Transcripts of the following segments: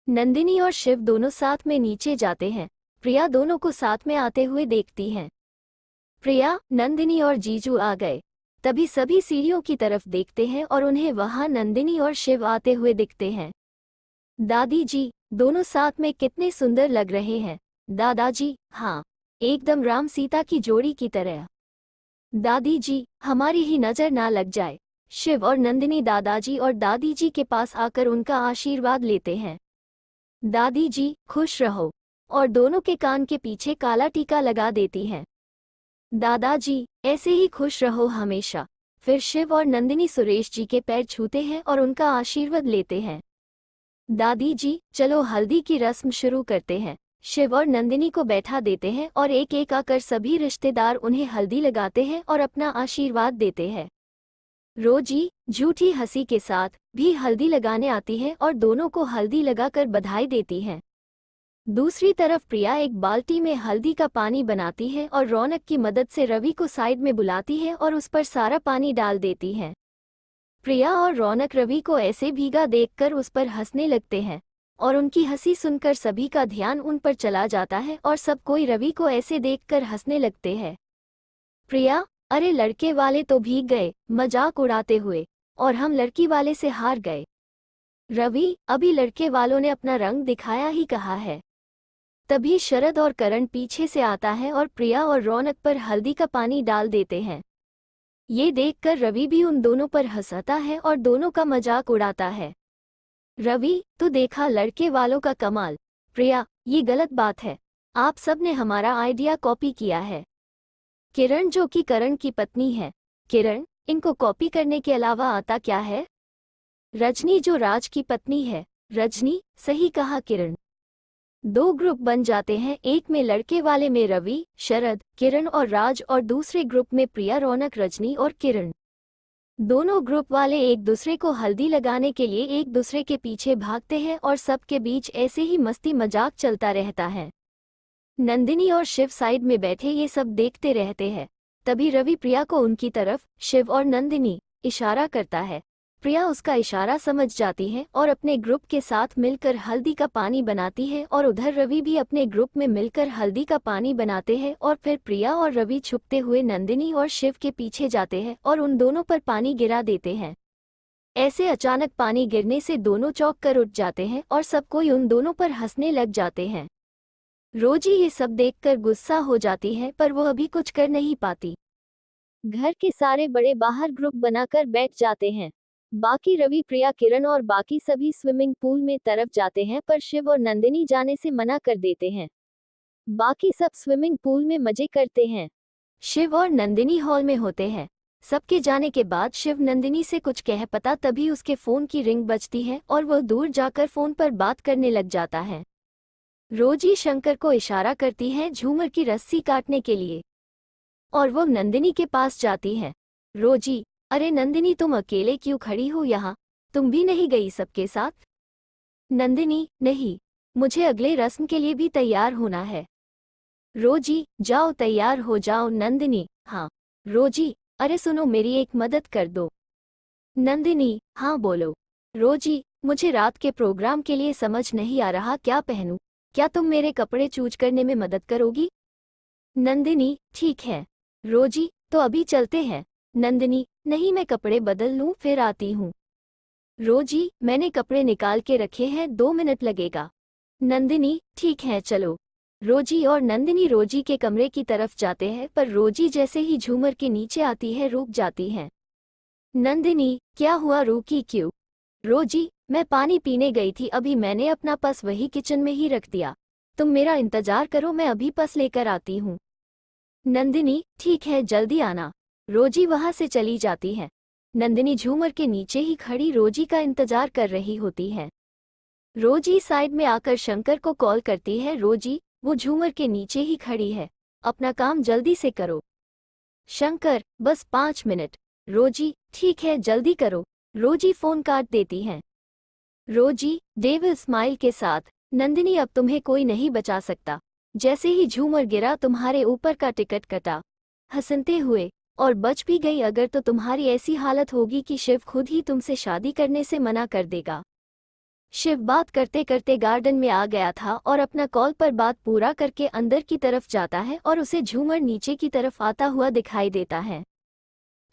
नंदिनी और शिव दोनों साथ में नीचे जाते हैं। प्रिया दोनों को साथ में आते हुए देखती हैं। प्रिया, नंदिनी और जीजू आ गए। तभी सभी सीढ़ियों की तरफ देखते हैं और उन्हें वहां नंदिनी और शिव आते हुए दिखते हैं। दादी जी, दोनों साथ में कितने सुंदर लग रहे हैं। दादाजी, हाँ, एकदम राम सीता की जोड़ी की तरह। दादी जी, हमारी ही नजर ना लग जाए। शिव और नंदिनी दादाजी और दादी जी के पास आकर उनका आशीर्वाद लेते हैं। दादी जी, खुश रहो, और दोनों के कान के पीछे काला टीका लगा देती हैं। दादाजी, ऐसे ही खुश रहो हमेशा। फिर शिव और नंदिनी सुरेश जी के पैर छूते हैं और उनका आशीर्वाद लेते हैं। दादी जी, चलो हल्दी की रस्म शुरू करते हैं। शिव और नंदिनी को बैठा देते हैं और एक एक आकर सभी रिश्तेदार उन्हें हल्दी लगाते हैं और अपना आशीर्वाद देते हैं। रोजी झूठी हंसी के साथ भी हल्दी लगाने आती है और दोनों को हल्दी लगाकर बधाई देती है। दूसरी तरफ प्रिया एक बाल्टी में हल्दी का पानी बनाती है और रौनक की मदद से रवि को साइड में बुलाती है और उस पर सारा पानी डाल देती है। प्रिया और रौनक रवि को ऐसे भीगा देखकर उस पर हंसने लगते हैं और उनकी हंसी सुनकर सभी का ध्यान उन पर चला जाता है और सब कोई रवि को ऐसे देखकर हंसने लगते हैं। प्रिया, अरे लड़के वाले तो भीग गए मजाक उड़ाते हुए, और हम लड़की वाले से हार गए। रवि, अभी लड़के वालों ने अपना रंग दिखाया ही कहा है। तभी शरद और करण पीछे से आता है और प्रिया और रौनक पर हल्दी का पानी डाल देते हैं। ये देखकर रवि भी उन दोनों पर हंसता है और दोनों का मजाक उड़ाता है। रवि, तू देखा लड़के वालों का कमाल। प्रिया, ये गलत बात है, आप सब ने हमारा आइडिया कॉपी किया है। किरण, जो कि करण की पत्नी है। किरण, इनको कॉपी करने के अलावा आता क्या है। रजनी, जो राज की पत्नी है। रजनी, सही कहा किरण। दो ग्रुप बन जाते हैं, एक में लड़के वाले में रवि, शरद, किरण और राज, और दूसरे ग्रुप में प्रिया, रौनक, रजनी और किरण। दोनों ग्रुप वाले एक दूसरे को हल्दी लगाने के लिए एक दूसरे के पीछे भागते हैं और सबके बीच ऐसे ही मस्ती मजाक चलता रहता है। नंदिनी और शिव साइड में बैठे ये सब देखते रहते हैं। तभी रवि प्रिया को उनकी तरफ, शिव और नंदिनी, इशारा करता है। प्रिया उसका इशारा समझ जाती है और अपने ग्रुप के साथ मिलकर हल्दी का पानी बनाती है और उधर रवि भी अपने ग्रुप में मिलकर हल्दी का पानी बनाते हैं और फिर प्रिया और रवि छुपते हुए नंदिनी और शिव के पीछे जाते हैं और उन दोनों पर पानी गिरा देते हैं। ऐसे अचानक पानी गिरने से दोनों चौंक कर उठ जाते हैं और सब कोई उन दोनों पर हंसने लग जाते हैं। रोजी ये सब देखकर गुस्सा हो जाती है पर वो अभी कुछ कर नहीं पाती। घर के सारे बड़े बाहर ग्रुप बनाकर बैठ जाते हैं। बाकी रवि, प्रिया, किरण और बाकी सभी स्विमिंग पूल में तरफ जाते हैं पर शिव और नंदिनी जाने से मना कर देते हैं। बाकी सब स्विमिंग पूल में मजे करते हैं। शिव और नंदिनी हॉल में होते हैं। सबके जाने के बाद शिव नंदिनी से कुछ कह पाता तभी उसके फोन की रिंग बजती है और वह दूर जाकर फोन पर बात करने लग जाता है। रोजी शंकर को इशारा करती है झूमर की रस्सी काटने के लिए और वो नंदिनी के पास जाती है। रोजी, अरे नंदिनी, तुम अकेले क्यों खड़ी हो यहाँ, तुम भी नहीं गई सबके साथ। नंदिनी, नहीं, मुझे अगले रस्म के लिए भी तैयार होना है। रोजी, जाओ तैयार हो जाओ। नंदिनी, हाँ। रोजी, अरे सुनो, मेरी एक मदद कर दो। नंदिनी, हाँ बोलो। रोजी, मुझे रात के प्रोग्राम के लिए समझ नहीं आ रहा क्या पहनूं, क्या तुम मेरे कपड़े चूज करने में मदद करोगी। नंदिनी, ठीक है। रोजी, तो अभी चलते हैं। नंदिनी, नहीं, मैं कपड़े बदल लूं फिर आती हूँ। रोजी, मैंने कपड़े निकाल के रखे हैं, 2 मिनट लगेगा। नंदिनी, ठीक है चलो। रोजी और नंदिनी रोजी के कमरे की तरफ जाते हैं पर रोजी जैसे ही झूमर के नीचे आती है रुक जाती है। नंदिनी, क्या हुआ, रुकी क्यों। रोजी, मैं पानी पीने गई थी, अभी मैंने अपना पर्स वही किचन में ही रख दिया, तुम मेरा इंतजार करो, मैं अभी पर्स लेकर आती हूँ। नंदिनी, ठीक है, जल्दी आना। रोजी वहां से चली जाती है। नंदिनी झूमर के नीचे ही खड़ी रोजी का इंतजार कर रही होती है। रोजी साइड में आकर शंकर को कॉल करती है। रोजी, वो झूमर के नीचे ही खड़ी है, अपना काम जल्दी से करो। शंकर, बस 5 मिनट। रोजी, ठीक है, जल्दी करो। रोजी फोन काट देती है। रोजी, डेविल स्माइल के साथ, नंदिनी, अब तुम्हें कोई नहीं बचा सकता, जैसे ही झूमर गिरा तुम्हारे ऊपर का टिकट कटा, हंसते हुए, और बच भी गई अगर तो तुम्हारी ऐसी हालत होगी कि शिव खुद ही तुमसे शादी करने से मना कर देगा। शिव बात करते करते गार्डन में आ गया था और अपना कॉल पर बात पूरा करके अंदर की तरफ जाता है और उसे झूमर नीचे की तरफ आता हुआ दिखाई देता है।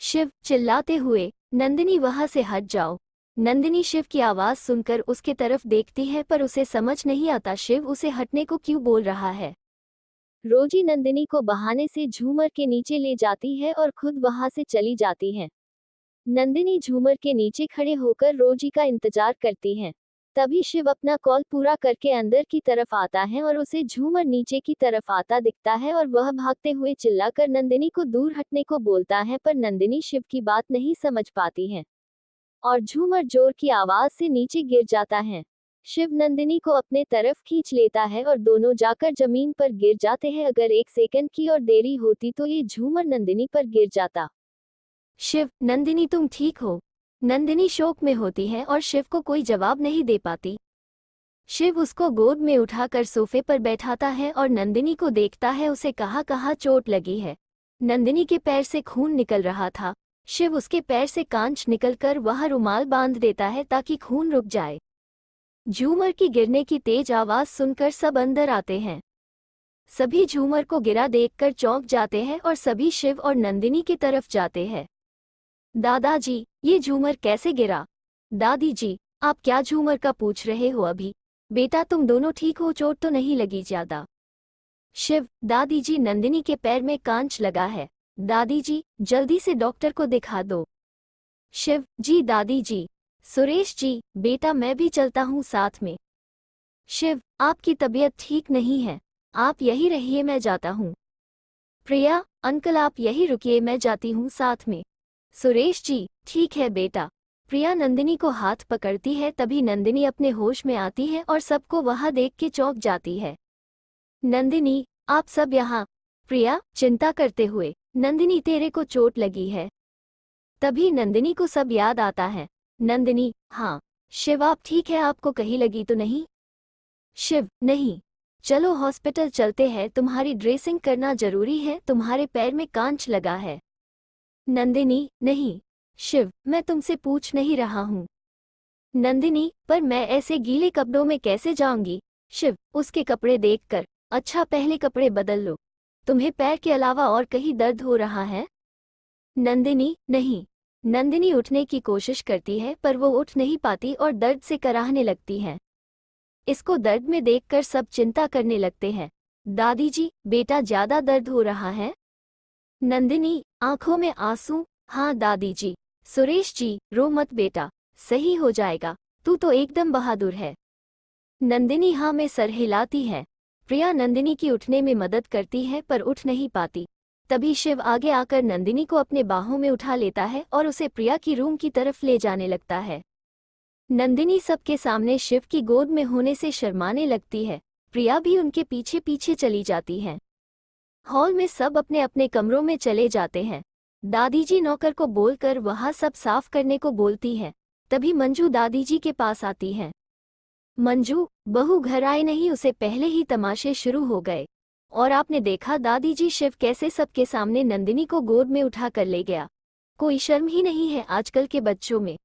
शिव चिल्लाते हुए, नंदिनी वहां से हट जाओ। नंदिनी शिव की आवाज सुनकर उसके तरफ देखती है पर उसे समझ नहीं आता शिव उसे हटने को क्यों बोल रहा है। रोजी नंदिनी को बहाने से झूमर के नीचे ले जाती है और खुद वहां से चली जाती है। नंदिनी झूमर के नीचे खड़े होकर रोजी का इंतजार करती है। तभी शिव अपना कॉल पूरा करके अंदर की तरफ आता है और उसे झूमर नीचे की तरफ आता दिखता है और वह भागते हुए चिल्लाकर नंदिनी को दूर हटने को बोलता है पर नंदिनी शिव की बात नहीं समझ पाती है और झूमर जोर की आवाज से नीचे गिर जाता है। शिव नंदिनी को अपने तरफ खींच लेता है और दोनों जाकर जमीन पर गिर जाते हैं। अगर 1 सेकंड की और देरी होती तो ये झूमर नंदिनी पर गिर जाता। शिव, नंदिनी तुम ठीक हो? नंदिनी शोक में होती है और शिव को कोई जवाब नहीं दे पाती। शिव उसको गोद में उठाकर सोफे पर बैठाता है और नंदिनी को देखता है उसे कहाँ कहाँ चोट लगी है। नंदिनी के पैर से खून निकल रहा था। शिव उसके पैर से कांच निकलकर वह रुमाल बांध देता है ताकि खून रुक जाए। झूमर की गिरने की तेज आवाज सुनकर सब अंदर आते हैं। सभी झूमर को गिरा देखकर चौंक जाते हैं और सभी शिव और नंदिनी की तरफ जाते हैं। दादाजी, ये झूमर कैसे गिरा? दादी जी, आप क्या झूमर का पूछ रहे हो अभी? बेटा तुम दोनों ठीक हो? चोट तो नहीं लगी ज्यादा? शिव, दादी जी नंदिनी के पैर में कांच लगा है। दादी जी, जल्दी से डॉक्टर को दिखा दो। शिव, जी दादी जी। सुरेश जी, बेटा मैं भी चलता हूँ साथ में। शिव, आपकी तबीयत ठीक नहीं है, आप यही रहिए मैं जाता हूँ। प्रिया, अंकल आप यही रुकिए मैं जाती हूँ साथ में। सुरेश जी, ठीक है बेटा। प्रिया नंदिनी को हाथ पकड़ती है तभी नंदिनी अपने होश में आती है और सबको वहां देख के चौंक जाती है। नंदिनी, आप सब यहाँ? प्रिया चिंता करते हुए, नंदिनी तेरे को चोट लगी है? तभी नंदिनी को सब याद आता है। नंदिनी, हाँ। शिव आप ठीक है? आपको कहीं लगी तो नहीं? शिव, नहीं। चलो हॉस्पिटल चलते हैं, तुम्हारी ड्रेसिंग करना जरूरी है, तुम्हारे पैर में कांच लगा है। नंदिनी, नहीं। शिव, मैं तुमसे पूछ नहीं रहा हूँ। नंदिनी, पर मैं ऐसे गीले कपड़ों में कैसे जाऊंगी? शिव, उसके कपड़े देखकर, अच्छा पहले कपड़े बदल लो। तुम्हें पैर के अलावा और कहीं दर्द हो रहा है? नंदिनी, नहीं। नंदिनी उठने की कोशिश करती है पर वो उठ नहीं पाती और दर्द से कराहने लगती है। इसको दर्द में देखकर सब चिंता करने लगते हैं। दादी जी, बेटा ज्यादा दर्द हो रहा है? नंदिनी, आंखों में आंसू, हाँ दादी जी। सुरेश जी, रो मत बेटा, सही हो जाएगा, तू तो एकदम बहादुर है। नंदिनी हाँ में सर हिलाती है। प्रिया नंदिनी की उठने में मदद करती है पर उठ नहीं पाती। तभी शिव आगे आकर नंदिनी को अपने बाहों में उठा लेता है और उसे प्रिया की रूम की तरफ ले जाने लगता है। नंदिनी सबके सामने शिव की गोद में होने से शर्माने लगती है। प्रिया भी उनके पीछे पीछे चली जाती है। हॉल में सब अपने अपने कमरों में चले जाते हैं। दादी जी नौकर को बोलकर वहां सब साफ करने को बोलती है। तभी मंजू दादी जी के पास आती है। मंजू, बहू घर आए नहीं उसे पहले ही तमाशे शुरू हो गए। और आपने देखा दादी जी शिव कैसे सबके सामने नंदिनी को गोद में उठा कर ले गया। कोई शर्म ही नहीं है आजकल के बच्चों में।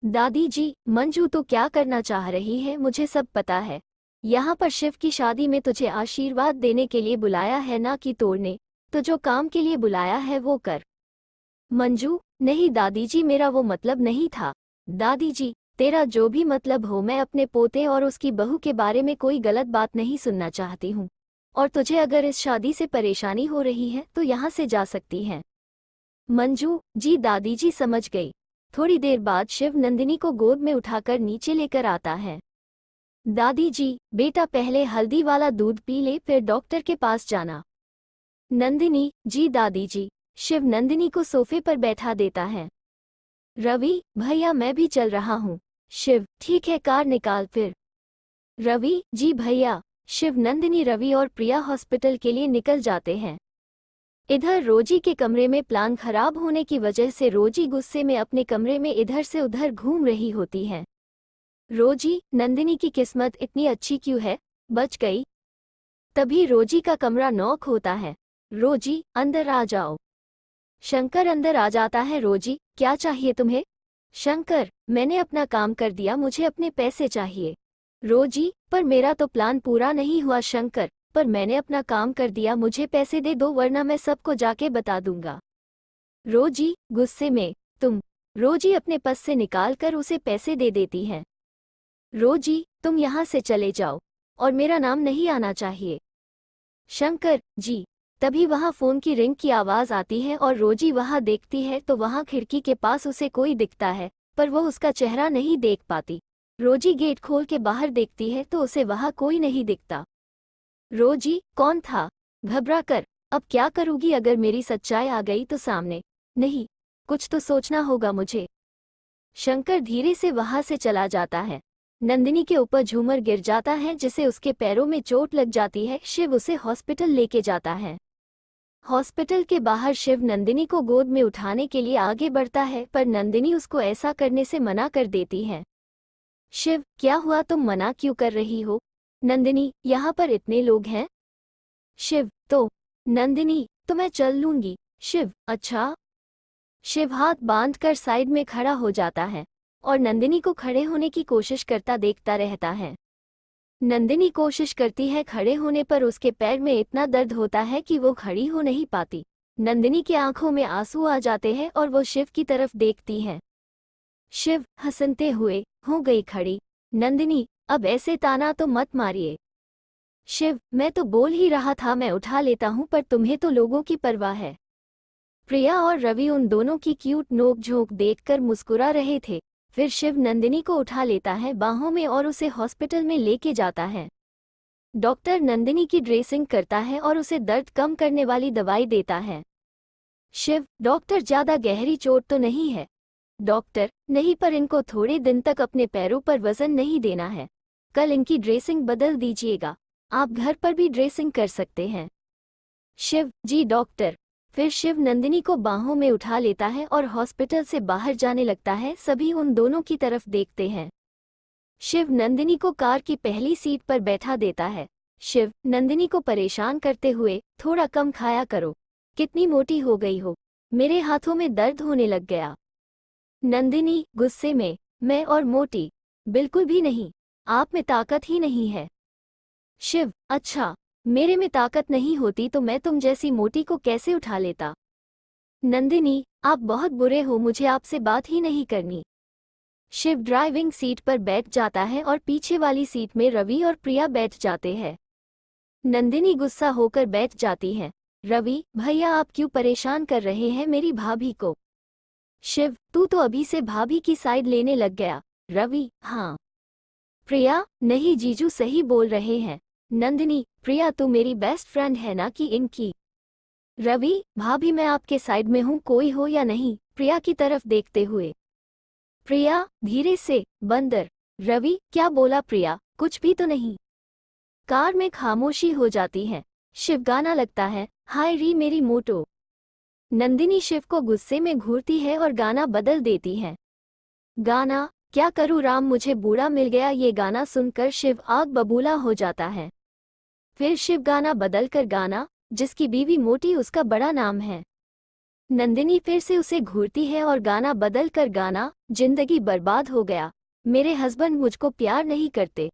दादी जी, मंजू तो क्या करना चाह रही है मुझे सब पता है। यहाँ पर शिव की शादी में तुझे आशीर्वाद देने के लिए बुलाया है ना कि तोड़ने, तो जो काम के लिए बुलाया है वो कर। मंजू, नहीं दादी जी मेरा वो मतलब नहीं था। दादी जी, तेरा जो भी मतलब हो, मैं अपने पोते और उसकी बहू के बारे में कोई गलत बात नहीं सुनना चाहती हूँ। और तुझे अगर इस शादी से परेशानी हो रही है तो यहाँ से जा सकती है। मंजू, जी दादी जी समझ गई। थोड़ी देर बाद शिव नंदिनी को गोद में उठाकर नीचे लेकर आता है। दादी जी, बेटा पहले हल्दी वाला दूध पी ले फिर डॉक्टर के पास जाना। नंदिनी, जी दादी जी। शिव नंदिनी को सोफे पर बैठा देता है। रवि, भैया मैं भी चल रहा हूँ। शिव, ठीक है कार निकाल फिर। रवि, जी भैया। शिव नंदिनी रवि और प्रिया हॉस्पिटल के लिए निकल जाते हैं। इधर रोजी के कमरे में प्लान खराब होने की वजह से रोजी गुस्से में अपने कमरे में इधर से उधर घूम रही होती है। रोजी, नंदिनी की किस्मत इतनी अच्छी क्यों है, बच गई। तभी रोजी का कमरा नॉक होता है। रोजी, अंदर आ जाओ। शंकर अंदर आ जाता है। रोजी, क्या चाहिए तुम्हें? शंकर, मैंने अपना काम कर दिया, मुझे अपने पैसे चाहिए। रोजी, पर मेरा तो प्लान पूरा नहीं हुआ शंकर, पर मैंने अपना काम कर दिया, मुझे पैसे दे दो वरना मैं सबको जाके बता दूंगा। रोजी गुस्से में, तुम। रोजी अपने पर्स से निकाल कर उसे पैसे दे देती है। रोजी, तुम यहाँ से चले जाओ और मेरा नाम नहीं आना चाहिए। शंकर, जी। तभी वहाँ फोन की रिंग की आवाज़ आती है और रोजी वहाँ देखती है तो वहाँ खिड़की के पास उसे कोई दिखता है, पर वो उसका चेहरा नहीं देख पाती। रोजी गेट खोल के बाहर देखती है तो उसे वहाँ कोई नहीं दिखता। रोजी, कौन था? घबरा कर, अब क्या करूँगी अगर मेरी सच्चाई आ गई तो सामने? नहीं, कुछ तो सोचना होगा मुझे। शंकर धीरे से वहाँ से चला जाता है। नंदिनी के ऊपर झूमर गिर जाता है जिसे उसके पैरों में चोट लग जाती है। शिव उसे हॉस्पिटल लेके जाता है। हॉस्पिटल के बाहर शिव नंदिनी को गोद में उठाने के लिए आगे बढ़ता है, पर नंदिनी उसको ऐसा करने से मना कर देती है। शिव, क्या हुआ, तुम मना क्यों कर रही हो? नंदिनी, यहाँ पर इतने लोग हैं। शिव, तो नंदिनी, तो मैं चल लूंगी। शिव, अच्छा। शिव हाथ बांधकर साइड में खड़ा हो जाता है और नंदिनी को खड़े होने की कोशिश करता देखता रहता है। नंदिनी कोशिश करती है खड़े होने पर उसके पैर में इतना दर्द होता है कि वो खड़ी हो नहीं पाती। नंदिनी की आंखों में आंसू आ जाते हैं और वो शिव की तरफ देखती है। शिव हंसते हुए, हो गई खड़ी। नंदिनी, अब ऐसे ताना तो मत मारिए। शिव, मैं तो बोल ही रहा था मैं उठा लेता हूँ, पर तुम्हें तो लोगों की परवाह है। प्रिया और रवि उन दोनों की क्यूट नोक-झोंक देखकर मुस्कुरा रहे थे। फिर शिव नंदिनी को उठा लेता है बाहों में और उसे हॉस्पिटल में लेके जाता है। डॉक्टर नंदिनी की ड्रेसिंग करता है और उसे दर्द कम करने वाली दवाई देता है। शिव, डॉक्टर, ज्यादा गहरी चोट तो नहीं है? डॉक्टर, नहीं, पर इनको थोड़े दिन तक अपने पैरों पर वजन नहीं देना है। कल इनकी ड्रेसिंग बदल दीजिएगा, आप घर पर भी ड्रेसिंग कर सकते हैं। शिव, जी डॉक्टर। फिर शिव नंदिनी को बाहों में उठा लेता है और हॉस्पिटल से बाहर जाने लगता है। सभी उन दोनों की तरफ देखते हैं। शिव नंदिनी को कार की पहली सीट पर बैठा देता है। शिव नंदिनी को परेशान करते हुए, थोड़ा कम खाया करो, कितनी मोटी हो गई हो, मेरे हाथों में दर्द होने लग गया। नंदिनी गुस्से में, मैं और मोटी? बिल्कुल भी नहीं, आप में ताकत ही नहीं है। शिव, अच्छा, मेरे में ताकत नहीं होती तो मैं तुम जैसी मोटी को कैसे उठा लेता? नंदिनी, आप बहुत बुरे हो, मुझे आपसे बात ही नहीं करनी। शिव ड्राइविंग सीट पर बैठ जाता है और पीछे वाली सीट में रवि और प्रिया बैठ जाते हैं। नंदिनी गुस्सा होकर बैठ जाती है। रवि, भैया आप क्यों परेशान कर रहे हैं मेरी भाभी को? शिव, तू तो अभी से भाभी की साइड लेने लग गया। रवि, हाँ। प्रिया, नहीं जीजू सही बोल रहे हैं। नंदिनी, प्रिया तू मेरी बेस्ट फ्रेंड है ना कि इनकी? रवि, भाभी मैं आपके साइड में हूँ, कोई हो या नहीं, प्रिया की तरफ देखते हुए। प्रिया धीरे से, बंदर। रवि, क्या बोला प्रिया, कुछ भी तो नहीं। कार में खामोशी हो जाती है। शिव गाना लगता है, हाय री मेरी मोटो। नंदिनी शिव को गुस्से में घूरती है और गाना बदल देती है। गाना, क्या करूँ राम मुझे बूढ़ा मिल गया। ये गाना सुनकर शिव आग बबूला हो जाता है। फिर शिव गाना बदलकर गाना, जिसकी बीवी मोटी उसका बड़ा नाम है। नंदिनी फिर से उसे घूरती है और गाना बदलकर गाना, जिंदगी बर्बाद हो गया, मेरे हस्बैंड मुझको प्यार नहीं करते।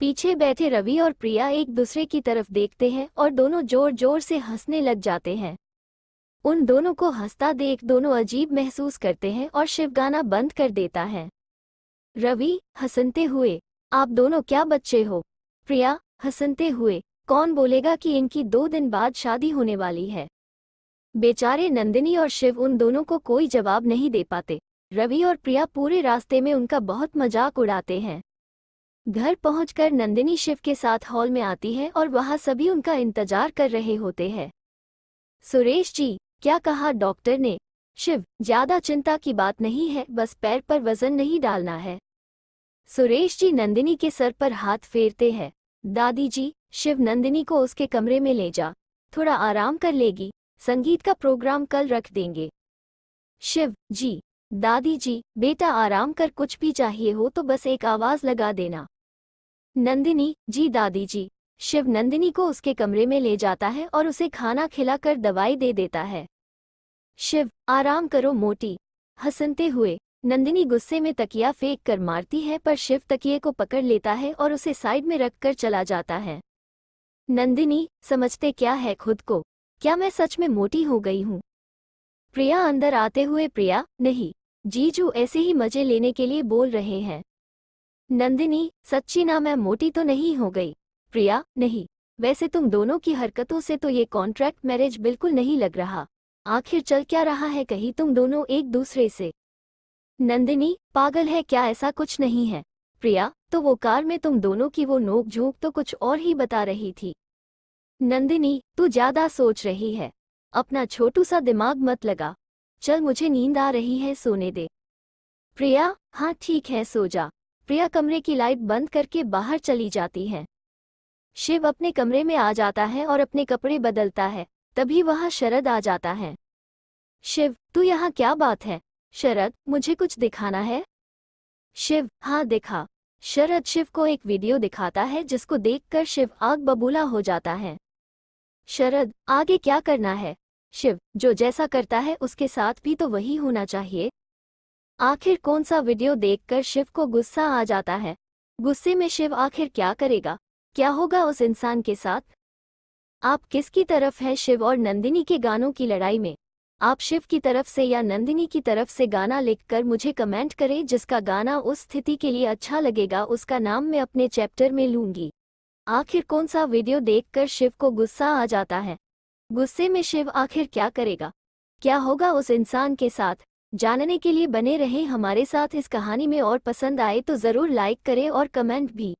पीछे बैठे रवि और प्रिया एक दूसरे की तरफ देखते हैं और दोनों जोर जोर से हंसने लग जाते हैं। उन दोनों को हंसता देख दोनों अजीब महसूस करते हैं और शिव गाना बंद कर देता है। रवि हंसते हुए, आप दोनों क्या बच्चे हो? प्रिया हंसते हुए, कौन बोलेगा कि इनकी 2 दिन बाद शादी होने वाली है। बेचारे नंदिनी और शिव उन दोनों को कोई जवाब नहीं दे पाते। रवि और प्रिया पूरे रास्ते में उनका बहुत मजाक उड़ाते हैं। घर पहुंचकर नंदिनी शिव के साथ हॉल में आती है और वहां सभी उनका इंतजार कर रहे होते हैं। सुरेश जी, क्या कहा डॉक्टर ने? शिव, ज्यादा चिंता की बात नहीं है, बस पैर पर वजन नहीं डालना है। सुरेश जी नंदिनी के सर पर हाथ फेरते हैं। दादी जी, शिव नंदिनी को उसके कमरे में ले जा, थोड़ा आराम कर लेगी, संगीत का प्रोग्राम कल रख देंगे। शिव, जी। दादी जी, बेटा आराम कर, कुछ भी चाहिए हो तो बस एक आवाज लगा देना। नंदिनी, जी दादी जी। शिव नंदिनी को उसके कमरे में ले जाता है और उसे खाना खिलाकर दवाई दे देता है। शिव, आराम करो मोटी। हंसते हुए, नंदिनी गुस्से में तकिया फेंक कर मारती है, पर शिव तकिए को पकड़ लेता है और उसे साइड में रखकर चला जाता है। नंदिनी, समझते क्या है खुद को? क्या मैं सच में मोटी हो गई हूँ? प्रिया अंदर आते हुए, प्रिया, नहीं, जीजू ऐसे ही मजे लेने के लिए बोल रहे हैं। नंदिनी, सच्ची ना, मैं मोटी तो नहीं हो गई। प्रिया, नहीं, वैसे तुम दोनों की हरकतों से तो ये कॉन्ट्रैक्ट मैरिज बिल्कुल नहीं लग रहा। आखिर चल क्या रहा है, कहीं तुम दोनों एक दूसरे से? नंदिनी, पागल है क्या, ऐसा कुछ नहीं है। प्रिया, तो वो कार में तुम दोनों की वो नोक-झोंक तो कुछ और ही बता रही थी। नंदिनी, तू ज्यादा सोच रही है, अपना छोटू सा दिमाग मत लगा। चल, मुझे नींद आ रही है, सोने दे। प्रिया, हाँ ठीक है, सो जा। प्रिया कमरे की लाइट बंद करके बाहर चली जाती है। शिव अपने कमरे में आ जाता है और अपने कपड़े बदलता है। तभी वहां शरद आ जाता है। शिव, तू यहाँ क्या बात है? शरद, मुझे कुछ दिखाना है। शिव, हाँ दिखा। शरद शिव को एक वीडियो दिखाता है जिसको देखकर शिव आग बबूला हो जाता है। शरद, आगे क्या करना है? शिव, जो जैसा करता है उसके साथ भी तो वही होना चाहिए। आखिर कौन सा वीडियो देखकर शिव को गुस्सा आ जाता है? गुस्से में शिव आखिर क्या करेगा? क्या होगा उस इंसान के साथ? आप किसकी तरफ है, शिव और नंदिनी के गानों की लड़ाई में? आप शिव की तरफ से या नंदिनी की तरफ से गाना लिखकर मुझे कमेंट करें। जिसका गाना उस स्थिति के लिए अच्छा लगेगा उसका नाम मैं अपने चैप्टर में लूंगी। आखिर कौन सा वीडियो देखकर शिव को गुस्सा आ जाता है? गुस्से में शिव आखिर क्या करेगा? क्या होगा उस इंसान के साथ? जानने के लिए बने रहें हमारे साथ इस कहानी में, और पसंद आए तो ज़रूर लाइक करें और कमेंट भी।